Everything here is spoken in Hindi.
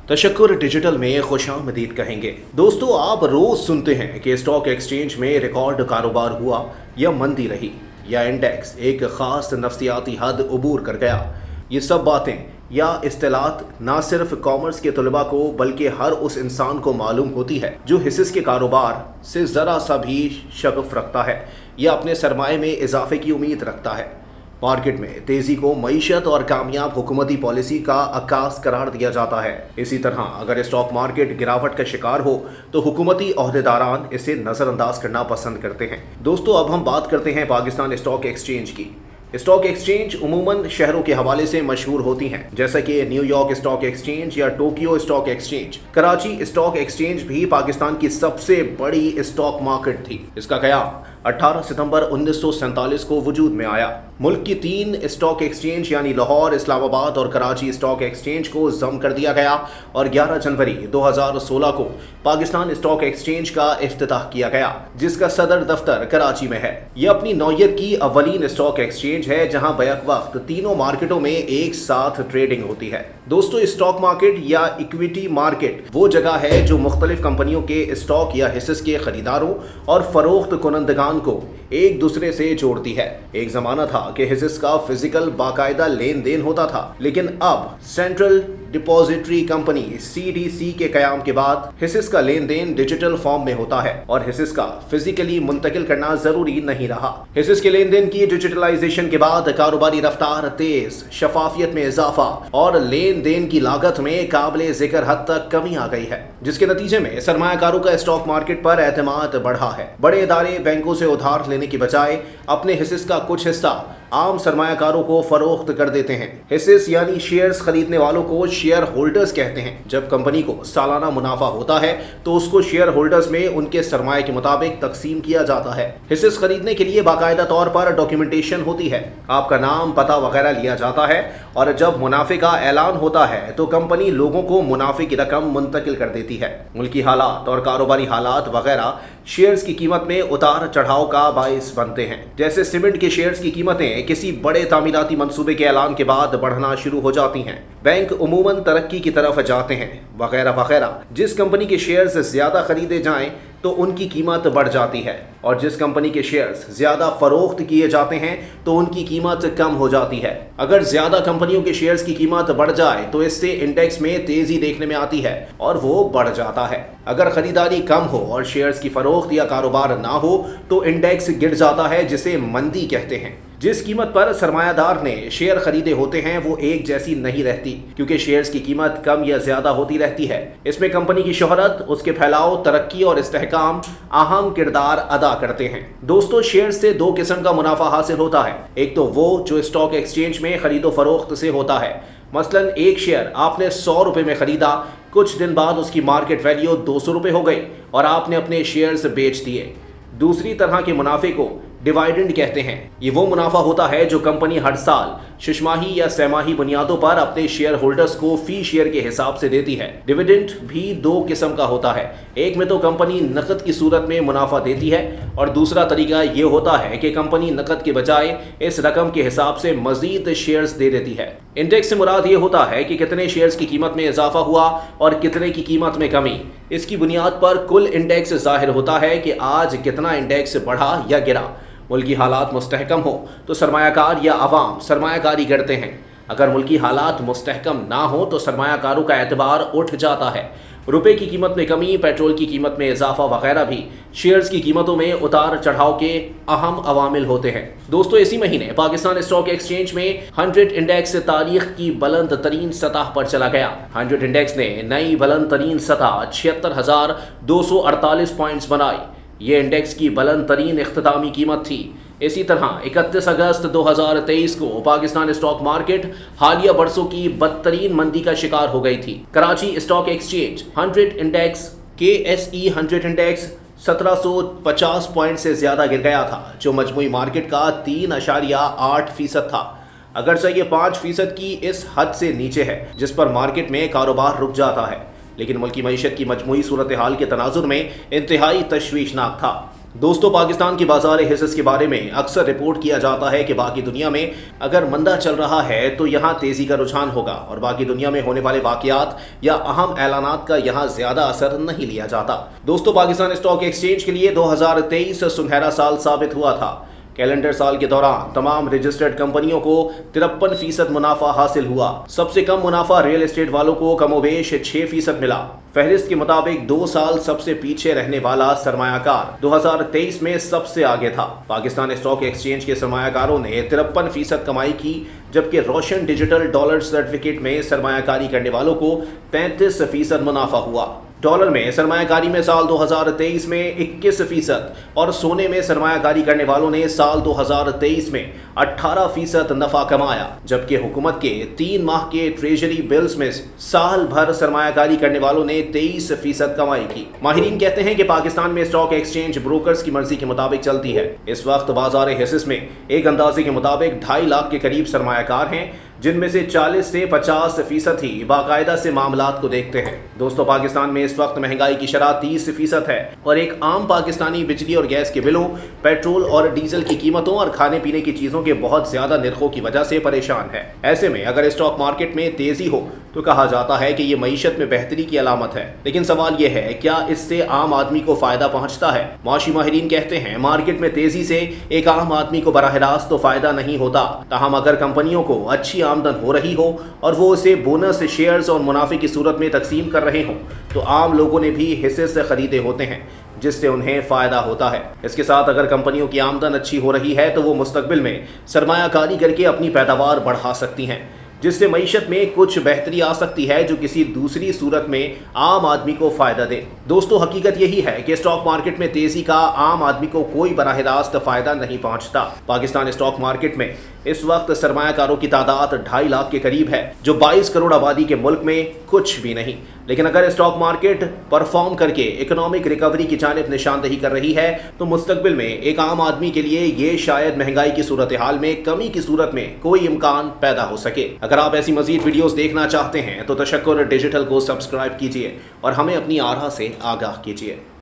तशक्कुर डिजिटल में खुशामदीद कहेंगे। दोस्तों, आप रोज सुनते हैं कि स्टॉक एक्सचेंज में रिकॉर्ड कारोबार हुआ या मंदी रही या इंडेक्स एक खास नफ्सियाती हद उबूर कर गया। ये सब बातें या इस्तिलात ना सिर्फ कॉमर्स के तलबा को बल्कि हर उस इंसान को मालूम होती है जो हिस्स के कारोबार से ज़रा सा भी शगफ रखता है या अपने सरमाए में इजाफे की उम्मीद रखता है। मार्केट में तेजी को मईशत और कामयाब हुकूमती पॉलिसी का अक्कास करार दिया जाता है। इसी तरह अगर स्टॉक मार्केट गिरावट का शिकार हो तो हुकूमती ओहदेदारान इसे नज़रअंदाज करना पसंद करते हैं। दोस्तों, अब हम बात करते हैं पाकिस्तान स्टॉक एक्सचेंज की। स्टॉक एक्सचेंज उमूमन शहरों के हवाले से मशहूर होती हैं, जैसा कि न्यूयॉर्क स्टॉक एक्सचेंज या Tokyo stock exchange. Karachi stock exchange भी पाकिस्तान की सबसे बड़ी स्टॉक मार्केट थी। इसका क़याम 18 सितंबर 1947 को वजूद में आया। मुल्क की 3 स्टॉक एक्सचेंज यानी लाहौर, इस्लामाबाद और कराची स्टॉक एक्सचेंज को जम कर दिया गया और 11 जनवरी 2016 को पाकिस्तान स्टॉक एक्सचेंज का इफ्तिताह किया गया, जिसका सदर दफ्तर कराची में है। यह अपनी नौयत की अवलीन स्टॉक एक्सचेंज है जहां बैक वक्त तीनों मार्केटों में एक साथ ट्रेडिंग होती है। दोस्तों, स्टॉक मार्केट या इक्विटी मार्केट वो जगह है जो मुख्तलिफ कंपनियों के स्टॉक या हिस्से के खरीदारों और फरोख्त कुनंदगान को एक दूसरे से जोड़ती है। एक जमाना था कि हिस्स का फिजिकल बाकायदा लेन देन होता था, लेकिन अब सेंट्रल डिपॉजिटरी कंपनी CDC के कयाम के बाद हिस्स का लेन देन डिजिटल फॉर्म में होता है और हिस्स का फिजिकली मुंतकिल करना जरूरी नहीं रहा। हिस्स के लेन देन की डिजिटलाइजेशन के बाद कारोबारी रफ्तार तेज, शफाफियत में इजाफा और लेन देन की लागत में काबिल जिक्र हद तक कमी आ गई है, जिसके नतीजे में सरमायाकारों का स्टॉक मार्केट पर एतमाद बढ़ा है। बड़े इदारे बैंकों से उधार लेने की बजाय अपने हिस्से का कुछ हिस्सा आम सरमायाकारों को फरोख्त कर देते हैं। हिस्से यानी शेयर्स खरीदने वालों को शेयर होल्डर्स कहते हैं। जब कंपनी को सालाना मुनाफा होता है तो उसको शेयर होल्डर्स में उनके सरमाए के मुताबिक तकसीम किया जाता है। हिस्से खरीदने के लिए बाकायदा तौर पर डॉक्यूमेंटेशन होती है, आपका नाम, पता वगैरह लिया जाता है और जब मुनाफे का ऐलान होता है तो कंपनी लोगों को मुनाफे की रकम मुंतकिल कर देती है। मुल्की हालात और कारोबारी हालात वगैरह शेयर्स की कीमत में उतार चढ़ाव का बाइस बनते हैं। जैसे सीमेंट के शेयर्स की कीमतें किसी बड़े तामीराती मंसूबे के ऐलान के बाद बढ़ना शुरू हो जाती हैं, बैंक उमूमन तरक्की की तरफ जाते हैं वगैरह वगैरह। जिस कंपनी के शेयर्स ज्यादा खरीदे जाएं तो उनकी कीमत बढ़ जाती है और जिस कंपनी के शेयर्स ज्यादा फरोख्त किए जाते हैं तो उनकी कीमत कम हो जाती है। अगर ज्यादा कंपनियों के शेयर्स की कीमत बढ़ जाए तो इससे इंडेक्स में तेजी देखने में आती है और वो बढ़ जाता है। अगर खरीदारी कम हो और शेयर्स की फरोख्त या कारोबार ना हो तो इंडेक्स गिर जाता है, जिसे मंदी कहते हैं। जिस कीमत पर सरमायादार ने शेयर खरीदे होते हैं वो एक जैसी नहीं रहती, क्योंकि शेयर्स की कीमत कम या ज्यादा होती रहती है। इसमें कंपनी की शोहरत, उसके फैलाव, तरक्की और इस्तेहकाम अहम किरदार अदा करते हैं। दोस्तों, शेयर से 2 किस्म का मुनाफा हासिल होता है। एक तो वो जो स्टॉक एक्सचेंज में खरीदो फरोख्त से होता है। मसलन एक शेयर आपने 100 रुपए में खरीदा, कुछ दिन बाद उसकी मार्केट वैल्यू 200 रुपए हो गई और आपने अपने शेयर्स बेच दिए। दूसरी तरह के मुनाफे को डिविडेंड कहते हैं। ये वो मुनाफा होता है जो कंपनी हर साल शिशमाही या सैमाही बुनियादों पर अपने शेयर होल्डर्स को फी शेयर के हिसाब से देती है। डिविडेंड भी 2 किस्म का होता है। एक में तो कंपनी नकद की सूरत में मुनाफा देती है और दूसरा तरीका ये होता है कि कंपनी नकद के बजाय इस रकम के हिसाब से मजीद शेयर्स दे देती है। इंडेक्स से मुराद ये होता है कि कितने शेयर्स की कीमत में इजाफा हुआ और कितने की कीमत में कमी। इसकी बुनियाद पर कुल इंडेक्स जाहिर होता है कि आज कितना इंडेक्स बढ़ा या गिरा। मुल्की हालात मुस्तहकम हो तो सरमायाकार या अवाम सरमायाकारी करते हैं। अगर मुल्की हालात मुस्तहकम ना हो तो सरमायाकारों का एतबार उठ जाता है। रुपए की कीमत में कमी, पेट्रोल की कीमत में इजाफा वगैरह भी शेयर्स की कीमतों में उतार चढ़ाव के अहम अवामिल होते हैं। दोस्तों, इसी महीने पाकिस्तान स्टॉक एक्सचेंज में 100 इंडेक्स तारीख की बुलंद तरीन सतह पर चला गया। 100 इंडेक्स ने नई बुलंद तरीन सतह 76,248 पॉइंट्स बनाई। ये इंडेक्स की बुलंद तरीन इख्तितामी कीमत थी। इसी तरह 31 अगस्त 2023 को पाकिस्तान स्टॉक मार्केट हालिया बरसों की बदतरीन मंदी का शिकार हो गई थी। Karachi stock exchange 100 index KSE 100 index 1750 point से ज्यादा गिर गया था, जो मजमूई मार्केट का 3.8% था। अगरचे ये 5% की इस हद से नीचे है जिस पर मार्केट में कारोबार रुक जाता है, लेकिन मुल्की मईशत की मजमूई सूरत हाल के तनाजुर में इंतहाई तशवीशनाक था। दोस्तों, पाकिस्तान की बाजार हिस्स के बारे में अक्सर रिपोर्ट किया जाता है कि बाकी दुनिया में अगर मंदा चल रहा है तो यहाँ तेजी का रुझान होगा और बाकी दुनिया में होने वाले वाकयात या अहम ऐलानात का यहाँ ज्यादा असर नहीं लिया जाता। दोस्तों, पाकिस्तान स्टॉक एक्सचेंज के लिए 2023 सुनहरा साल साबित हुआ था। कैलेंडर साल के दौरान तमाम रजिस्टर्ड कंपनियों को 53% मुनाफा हासिल हुआ। सबसे कम मुनाफा रियल एस्टेट वालों को कमोबेश 6% मिला। फहरिस्त के मुताबिक 2 साल सबसे पीछे रहने वाला सरमायाकार 2023 में सबसे आगे था। पाकिस्तान स्टॉक एक्सचेंज के सरमायाकारों ने 53% कमाई की, जबकि रोशन डिजिटल डॉलर सर्टिफिकेट में सरमायाकारी करने वालों को 35% मुनाफा हुआ। डॉलर में सरमायाकारी में साल 2023 में 21% और सोने में सरमायाकारी करने वालों ने साल 2023 में 18% नफा कमाया, जबकि हुकूमत के 3 माह के ट्रेजरी बिल्स में साल भर सरमायाकारी करने वालों ने 23% कमाई की। माहिरीन कहते हैं कि पाकिस्तान में स्टॉक एक्सचेंज ब्रोकर्स की मर्जी के मुताबिक चलती है। इस वक्त बाजार हिस्स में एक अंदाजे के मुताबिक 2.5 लाख के करीब सरमायाकार हैं, जिनमें से 40 से 50% ही बाकायदा से मामलात को देखते हैं। दोस्तों, पाकिस्तान में इस वक्त महंगाई की शरह 30% है और एक आम पाकिस्तानी बिजली और गैस के बिलों, पेट्रोल और डीजल की कीमतों और खाने पीने की चीजों के बहुत ज्यादा निर्खों की वजह से परेशान है। ऐसे में अगर स्टॉक मार्केट में तेजी हो तो कहा जाता है कि ये मईशत में बेहतरी की अलामत है, लेकिन सवाल यह है, क्या इससे आम आदमी को फायदा पहुंचता है? माशी माहिरीन कहते हैं, मार्केट में तेजी से एक आम आदमी को बराह रास्त तो फायदा नहीं होता। ताहम अगर कंपनियों को अच्छी आमदन हो रही हो और वो उसे बोनस, शेयर्स और मुनाफे की सूरत में तकसीम कर रहे हों तो आम लोगों ने भी हिस्से से खरीदे होते हैं, जिससे उन्हें फायदा होता है। इसके साथ अगर कंपनियों की आमदन अच्छी हो रही है तो वो मुस्तकबिल में सरमायाकारी करके अपनी पैदावार बढ़ा सकती हैं, जिससे मईशत में कुछ बेहतरी आ सकती है जो किसी दूसरी सूरत में आम आदमी को फायदा दे। दोस्तों, हकीकत यही है कि स्टॉक मार्केट में तेजी का आम आदमी को कोई बराह रास्त फायदा नहीं पहुंचता। पाकिस्तान स्टॉक मार्केट में इस वक्त सरमायाकारों की तादाद 2.5 लाख के करीब है, जो 22 करोड़ आबादी के मुल्क में कुछ भी नहीं। लेकिन अगर स्टॉक मार्केट परफॉर्म करके इकोनॉमिक रिकवरी की जानिब निशानदही कर रही है तो मुस्तकबिल में एक आम आदमी के लिए ये शायद महंगाई की सूरत हाल में कमी की सूरत में कोई इम्कान पैदा हो सके। अगर आप ऐसी मजीद वीडियोस देखना चाहते हैं तो तशक्कुर डिजिटल को सब्सक्राइब कीजिए और हमें अपनी आरा से आगाह कीजिए।